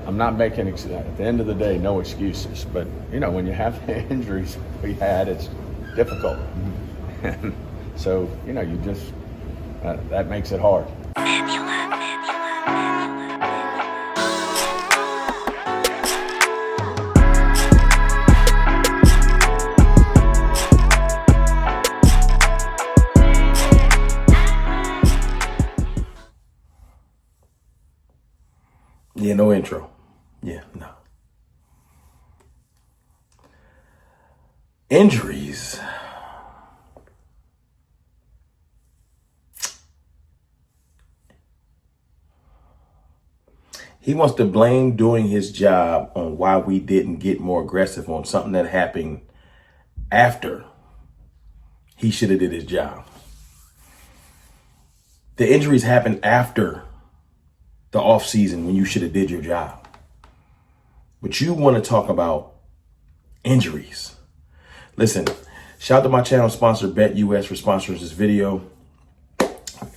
I'm not making, at the end of the day, no excuses. But, when you have the injuries we had, it's difficult. And so, you just, that makes it hard. Yeah, no intro. Yeah, no. Injuries. He wants to blame doing his job on why we didn't get more aggressive on something that happened after he should have did his job. The injuries happened after the offseason when you should have did your job. But you want to talk about injuries. Listen, shout out to my channel sponsor, BetUS, for sponsoring this video.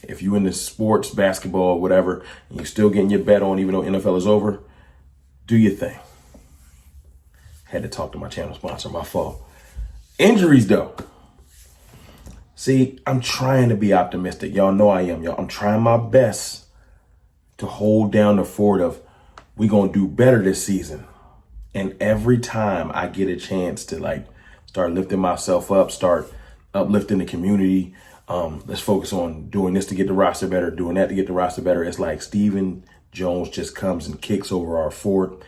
If you into sports, basketball, whatever, and you're still getting your bet on even though NFL is over, do your thing. Had to talk to my channel sponsor, my fault. Injuries though. See, I'm trying to be optimistic. Y'all know I am, y'all. I'm trying my best to hold down the fort of we gonna do better this season. And every time I get a chance to start lifting myself up, start uplifting the community, let's focus on doing this to get the roster better, doing that to get the roster better. It's like Stephen Jones just comes and kicks over our fort,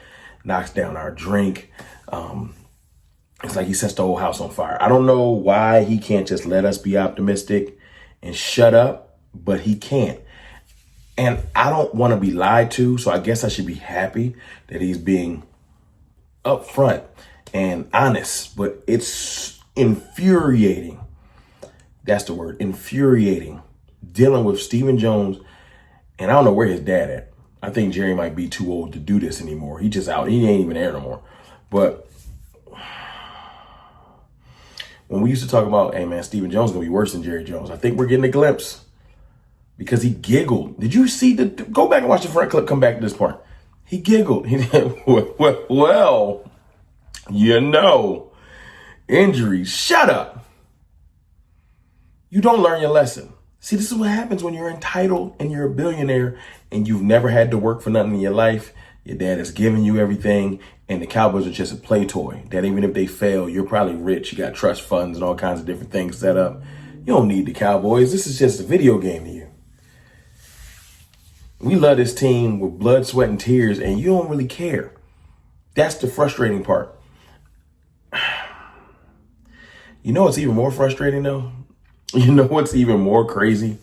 knocks down our drink. It's like he sets the whole house on fire. I don't know why he can't just let us be optimistic and shut up, but he can't. And I don't want to be lied to, so I guess I should be happy that he's being upfront and honest, but it's infuriating. That's the word, infuriating, dealing with Stephen Jones. And I don't know where his dad at. I think Jerry might be too old to do this anymore. He just out. He ain't even there no more. But when we used to talk about, hey man, Stephen Jones is going to be worse than Jerry Jones, I think we're getting a glimpse. Because he giggled. Did you see go back and watch the front clip, come back to this part. He giggled. He did, well, injuries. Shut up. You don't learn your lesson. See, this is what happens when you're entitled and you're a billionaire and you've never had to work for nothing in your life. Your dad is giving you everything and the Cowboys are just a play toy. That even if they fail, you're probably rich. You got trust funds and all kinds of different things set up. You don't need the Cowboys. This is just a video game to you. We love this team with blood, sweat, and tears, and you don't really care. That's the frustrating part. You know what's even more frustrating, though? You know what's even more crazy?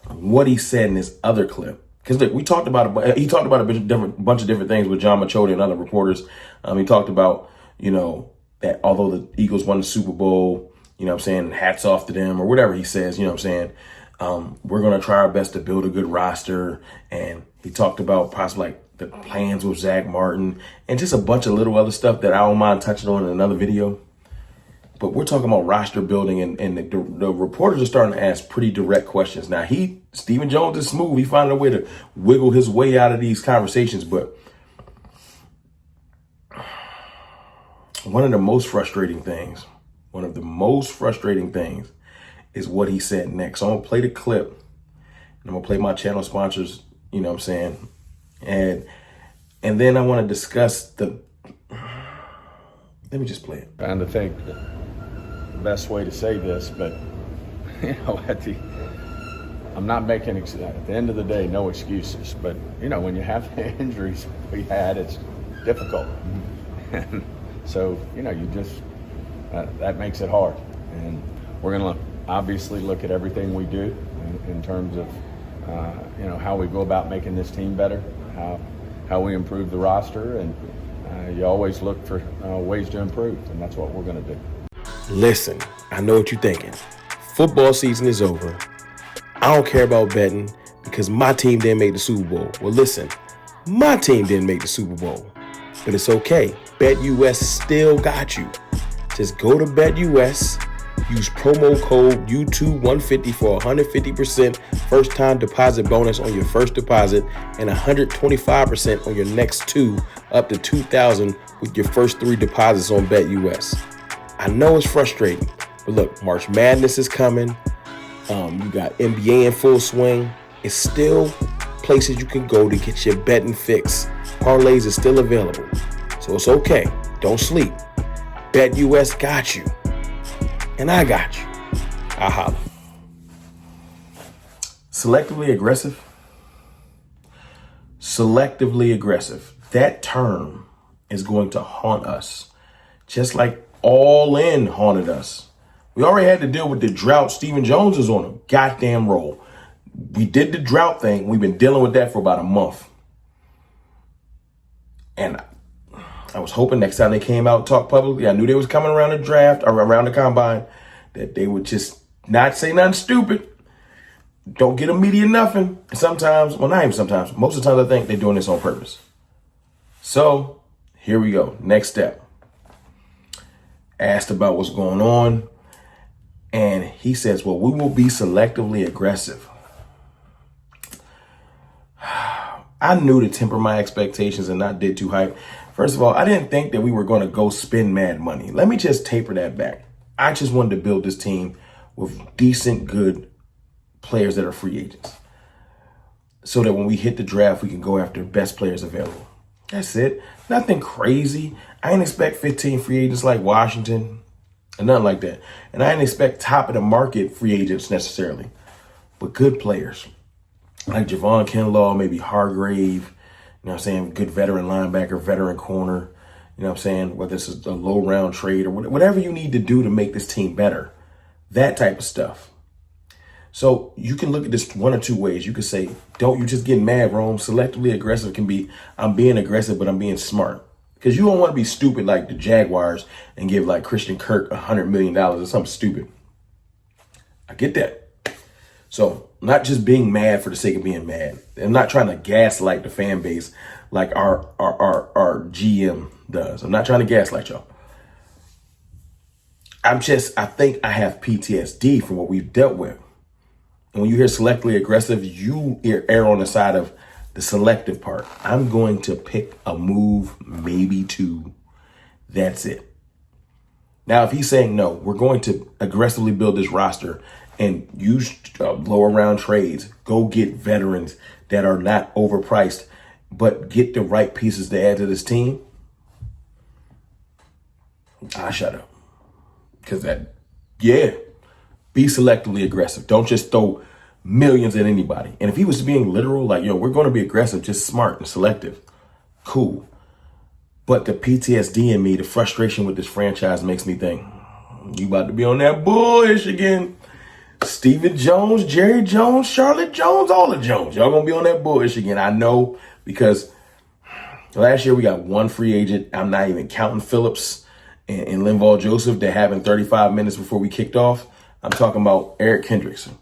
What he said in this other clip. Because look, he talked about a bunch of different things with John Machota and other reporters. He talked about, that although the Eagles won the Super Bowl, hats off to them or whatever he says, we're going to try our best to build a good roster. And he talked about possibly the plans with Zach Martin and just a bunch of little other stuff that I don't mind touching on in another video. But we're talking about roster building and the reporters are starting to ask pretty direct questions. Now, Stephen Jones is smooth. He found a way to wiggle his way out of these conversations. But one of the most frustrating things is what he said next. So I'm going to play the clip and I'm going to play my channel sponsors, and then I want to discuss let me just play it. Trying to think the best way to say this, but, I'm not making, at the end of the day, no excuses. But, when you have the injuries we had, it's difficult. And so, you just, that makes it hard. And we're going to obviously look at everything we do in terms of, how we go about making this team better, how we improve the roster, and you always look for ways to improve, and that's what we're going to do. Listen, I know what you're thinking. Football season is over. I don't care about betting because my team didn't make the Super Bowl. Well, listen, my team didn't make the Super Bowl, but it's okay. BetUS still got you. Just go to BetUS, Use promo code YouTube150 for 150% first-time deposit bonus on your first deposit and 125% on your next two up to $2,000 with your first 3 deposits on BetUS. I know it's frustrating, but look, March Madness is coming. You got NBA in full swing. It's still places you can go to get your betting fix. Parlays is still available, so it's okay. Don't sleep. BetUS got you. And I got you. I holla. Selectively aggressive. Selectively aggressive. That term is going to haunt us, just like all in haunted us. We already had to deal with the drought. Stephen Jones is on a goddamn roll. We did the drought thing. We've been dealing with that for about a month. And I was hoping next time they came out and talked publicly, I knew they was coming around the draft or around the combine, that they would just not say nothing stupid. Don't get a media nothing. Sometimes, well, not even sometimes, most of the time I think they're doing this on purpose. So here we go. Next step. Asked about what's going on. And he says, well, we will be selectively aggressive. I knew to temper my expectations and not did too hype. First of all, I didn't think that we were going to go spend mad money. Let me just taper that back. I just wanted to build this team with decent, good players that are free agents, so that when we hit the draft, we can go after the best players available. That's it. Nothing crazy. I didn't expect 15 free agents like Washington and nothing like that. And I didn't expect top of the market free agents necessarily, but good players like Javon Kinlaw, maybe Hargrave, you know what I'm saying? Good veteran linebacker, veteran corner, you know what I'm saying? Whether it's a low round trade or whatever you need to do to make this team better, that type of stuff. So you can look at this one or two ways. You could say, don't you just get mad, Rome. Selectively aggressive can be, I'm being aggressive, but I'm being smart. Because you don't want to be stupid like the Jaguars and give like Christian Kirk $100 million or something stupid. I get that. So not just being mad for the sake of being mad. I'm not trying to gaslight the fan base like our GM does. I'm not trying to gaslight y'all. I think I have PTSD from what we've dealt with. And when you hear selectively aggressive, you err on the side of the selective part. I'm going to pick a move, maybe two. That's it. Now, if he's saying, no, we're going to aggressively build this roster and use lower round trades, go get veterans that are not overpriced, but get the right pieces to add to this team, I shut up. Because be selectively aggressive. Don't just throw millions at anybody. And if he was being literal, like, we're going to be aggressive, just smart and selective, cool. But the PTSD in me, the frustration with this franchise makes me think, you about to be on that bullish again. Stephen Jones, Jerry Jones, Charlotte Jones, all the Jones. Y'all going to be on that bullish again. I know, because last year we got one free agent. I'm not even counting Phillips and Linval Joseph that having 35 minutes before we kicked off. I'm talking about Eric Hendrickson.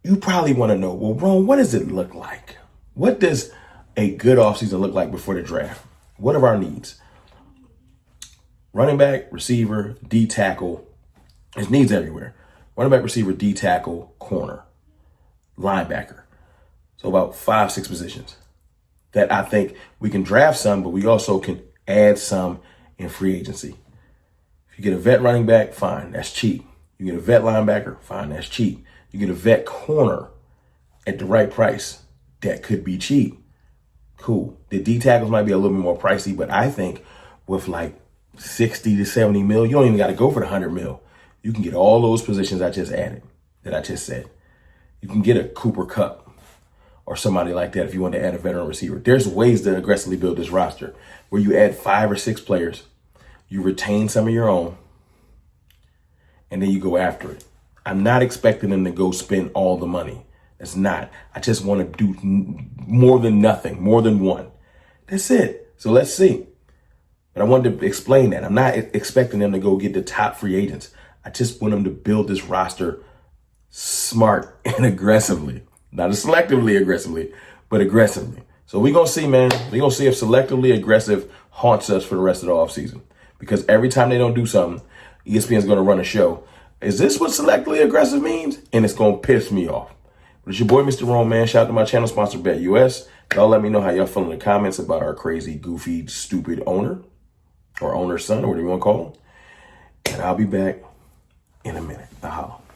You probably want to know, well, Ron, what does it look like? What does a good offseason look like before the draft? What are our needs? Running back, receiver, D tackle. There's needs everywhere. Running back, receiver, D tackle, corner, linebacker. So about 5-6 positions that I think we can draft some, but we also can add some in free agency. If you get a vet running back, fine, that's cheap. You get a vet linebacker, fine, that's cheap. You get a vet corner at the right price, that could be cheap. Cool. The D tackles might be a little bit more pricey, but I think with like 60 to 70 mil, you don't even got to go for the 100 mil. You can get all those positions I just added, that I just said. You can get a Cooper Kupp or somebody like that if you want to add a veteran receiver. There's ways to aggressively build this roster where you add 5 or 6 players, you retain some of your own, and then you go after it. I'm not expecting them to go spend all the money. That's not. I just want to do more than nothing, more than one. That's it. So let's see. But I wanted to explain that. I'm not expecting them to go get the top free agents. I just want them to build this roster smart and aggressively. Not selectively aggressively, but aggressively. So we're going to see, man. We're going to see if selectively aggressive haunts us for the rest of the offseason. because every time they don't do something, ESPN's going to run a show. Is this what selectively aggressive means? And it's going to piss me off. But it's your boy, Mr. Rome, man. Shout out to my channel sponsor, Bet US. Y'all let me know how y'all feel in the comments about our crazy, goofy, stupid owner or owner's son or whatever you want to call him. And I'll be back in a minute. I'll holla.